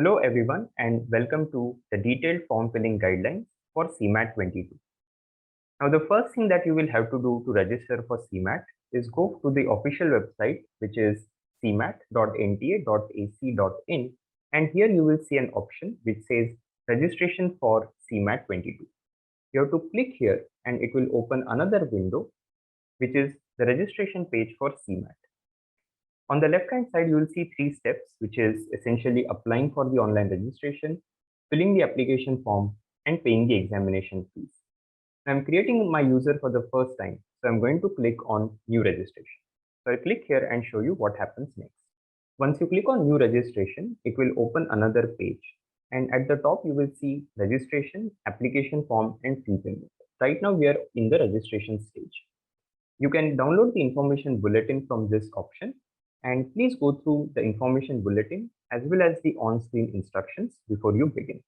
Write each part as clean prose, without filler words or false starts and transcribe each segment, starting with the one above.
Hello everyone and welcome to the detailed form filling guidelines for CMAT 22. Now the first thing that you will have to do to register for CMAT is go to the official website, which is cmat.nta.ac.in, and here you will see an option which says registration for CMAT 22. You have to click here and it will open another window which is the registration page for CMAT. On the left hand side, you will see 3 steps, which is essentially applying for the online registration, filling the application form, and paying the examination fees. I'm creating my user for the first time, so I'm going to click on new registration. So I'll click here and show you what happens next. Once you click on new registration, it will open another page. And at the top, you will see registration, application form, and fee payment. Right now, we are in the registration stage. You can download the information bulletin from this option, and please go through the information bulletin as well as the on-screen instructions before you begin.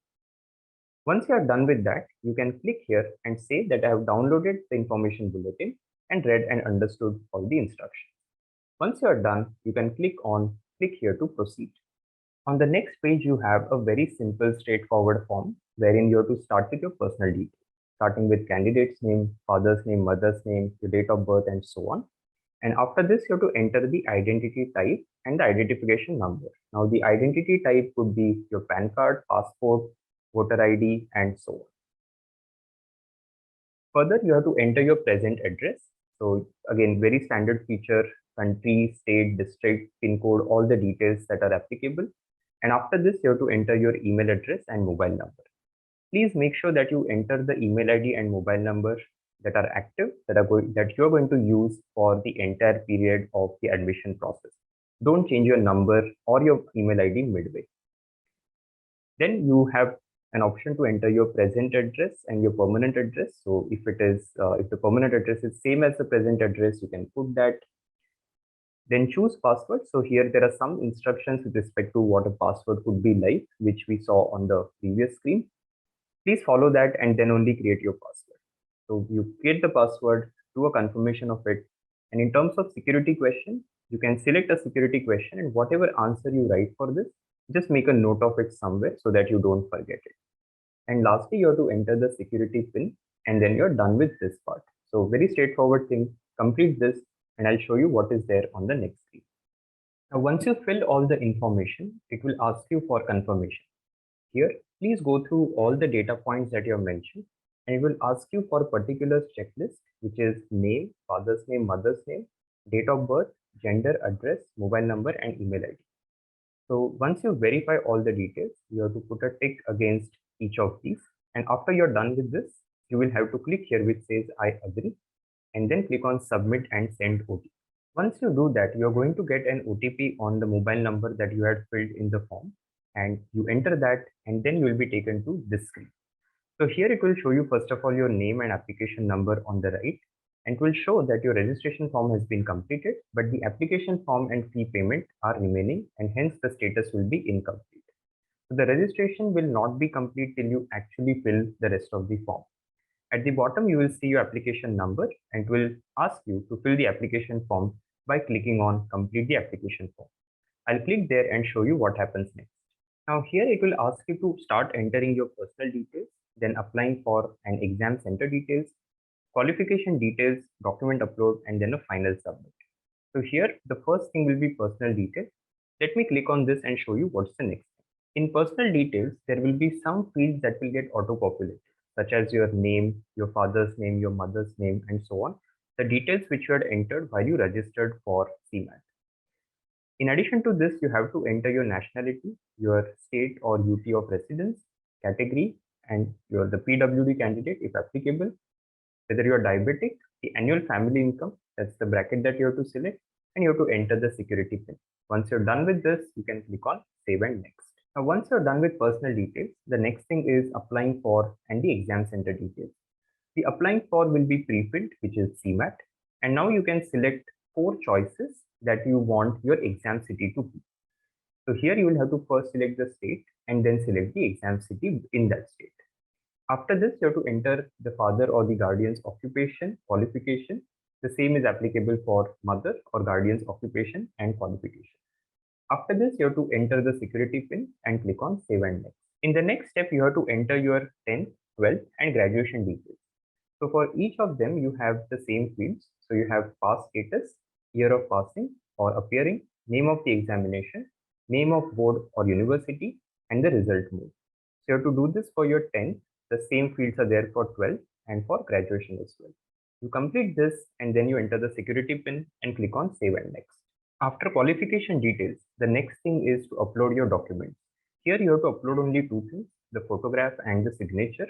Once you are done with that, you can click here and say that I have downloaded the information bulletin and read and understood all the instructions. Once you are done, you can click here to proceed. On the next page, you have a very simple, straightforward form wherein you have to start with your personal details, starting with candidate's name, father's name, mother's name, your date of birth, and so on. And after this, you have to enter the identity type and the identification number. Now, the identity type could be your PAN card, passport, voter ID, and so on. Further, you have to enter your present address. So again, very standard feature, country, state, district, PIN code, all the details that are applicable. And after this, you have to enter your email address and mobile number. Please make sure that you enter the email ID and mobile number that are active, that you are going to use for the entire period of the admission process. Don't change your number or your email ID midway. Then you have an option to enter your present address and your permanent address. So if the permanent address is same as the present address, you can put that. Then choose password. So here there are some instructions with respect to what a password could be like, which we saw on the previous screen. Please follow that and then only create your password. So you create the password, do a confirmation of it. And in terms of security question, you can select a security question, and whatever answer you write for this, just make a note of it somewhere so that you don't forget it. And lastly, you have to enter the security PIN, and then you're done with this part. So very straightforward thing. Complete this and I'll show you what is there on the next screen. Now, once you fill all the information, it will ask you for confirmation. Here, please go through all the data points that you have mentioned, and it will ask you for a particular checklist, which is name, father's name, mother's name, date of birth, gender, address, mobile number, and email ID. So once you verify all the details, you have to put a tick against each of these. And after you're done with this, you will have to click here which says I agree, and then click on submit and send OTP. Once you do that, you're going to get an OTP on the mobile number that you had filled in the form, and you enter that, and then you will be taken to this screen. So here it will show you first of all your name and application number on the right, and it will show that your registration form has been completed, but the application form and fee payment are remaining, and hence the status will be incomplete. So the registration will not be complete till you actually fill the rest of the form. At the bottom, you will see your application number, and it will ask you to fill the application form by clicking on complete the application form. I'll click there and show you what happens next. Now here it will ask you to start entering your personal details, then applying for an exam center details, qualification details, document upload, and then a final submit. So here the first thing will be personal details. Let me click on this and show you what's the next thing. In personal details, there will be some fields that will get auto-populated, such as your name, your father's name, your mother's name, and so on. The details which you had entered while you registered for CMAT. In addition to this, you have to enter your nationality, your state or UT of residence, category, and you're the PWD candidate if applicable, whether you're diabetic, the annual family income, that's the bracket that you have to select, and you have to enter the security PIN. Once you're done with this, you can click on save and next. Now, once you're done with personal details, the next thing is applying for and the exam center details. The applying for will be pre-filled, which is CMAT, and now you can select 4 choices that you want your exam city to be. So here you will have to first select the state and then select the exam city in that state. After this, you have to enter the father or the guardian's occupation, qualification. The same is applicable for mother or guardian's occupation and qualification. After this, you have to enter the security pin and click on Save and Next. In the next step, you have to enter your 10th, 12th, and graduation details. So for each of them, you have the same fields. So you have pass status, year of passing or appearing, name of the examination, name of board or university, and the result mode. So you have to do this for your 10th. The same fields are there for 12th and for graduation as well. You complete this and then you enter the security pin and click on Save and Next. After qualification details, the next thing is to upload your documents. Here you have to upload only two things, the photograph and the signature.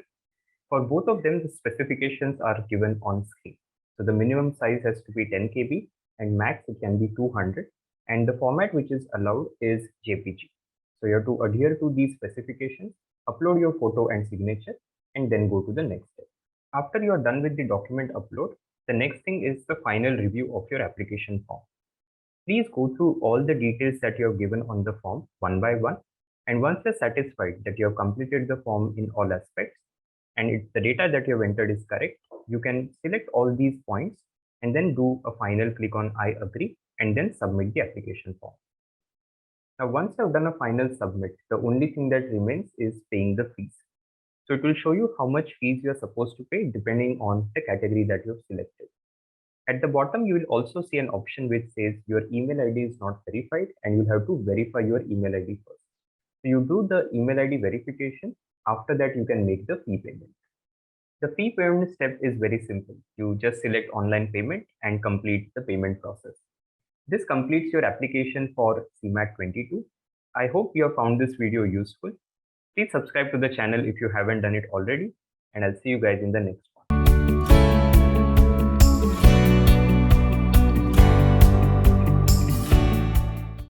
For both of them, the specifications are given on screen. So the minimum size has to be 10 KB and max it can be 200. And the format which is allowed is JPG. So you have to adhere to these specifications, upload your photo and signature, and then go to the next step. After you are done with the document upload, the next thing is the final review of your application form. Please go through all the details that you have given on the form one by one. And once you're satisfied that you have completed the form in all aspects, and the data that you have entered is correct, you can select all these points and then do a final click on I agree and then submit the application form. Now, once you have done a final submit, the only thing that remains is paying the fees. So it will show you how much fees you are supposed to pay depending on the category that you have selected. At the bottom, you will also see an option which says your email ID is not verified and you'll have to verify your email ID first. So you do the email ID verification. After that, you can make the fee payment. The fee payment step is very simple. You just select online payment and complete the payment process. This completes your application for CMAT 22. I hope you have found this video useful. Please subscribe to the channel if you haven't done it already, and I'll see you guys in the next one.